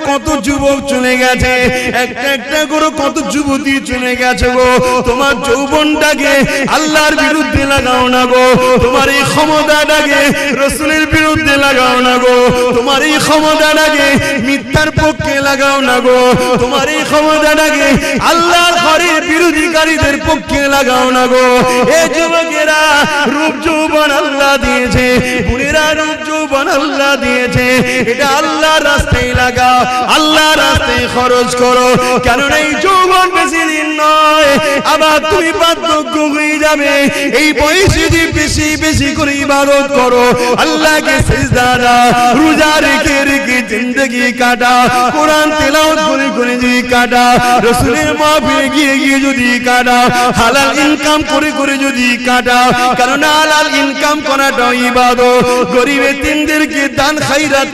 কত যুবক চলে গেছে, একটা একটা করে কত যুবতী চলে গেছে গো। তোমার যৌবনটাকে আল্লাহর বিরুদ্ধে লাগাও না গো, তোমার এই ক্ষমতাটাকে রাসূলের বিরুদ্ধে লাগাও না গো, তোমার এই ক্ষমতাটাকে মিথ্যার পক্ষে লাগাও না গো, তোমার এই ক্ষমতাটাকে আল্লাহর ঘরের বিরোধীকারীদের পক্ষে লাগাও না গো। এই যুবকেরা রূপ যৌবন আল্লাহ দিয়েছে, বুড়িরা রূপ যৌবন আল্লাহ দিয়েছে, এটা আল্লাহর রাস্তায় লাগাও, আল্লাহর রাস্তায় খরচ করো, কেননা এই যৌবন বেশি দিন নয়, আবার তুমি বার্ধক্য হয়ে যাবে। এই বয়সে যদি বেশি বেশি করে ইবাদত করো, আল্লাহকে সিজদা দাও, রোজা রেখে রেখে জিন্দেগি কাটা, কোরআন তেলাওয়াত করে করে যদি কাটা, রাসূলের মাহফিলে গিয়ে গিয়ে যদি কাটা, হালাল ইনকাম করে করে যদি কাটা, কারণ হালাল ইনকাম করাটা ইবাদত। গরিব এতিমদেরকে দান খায়রাত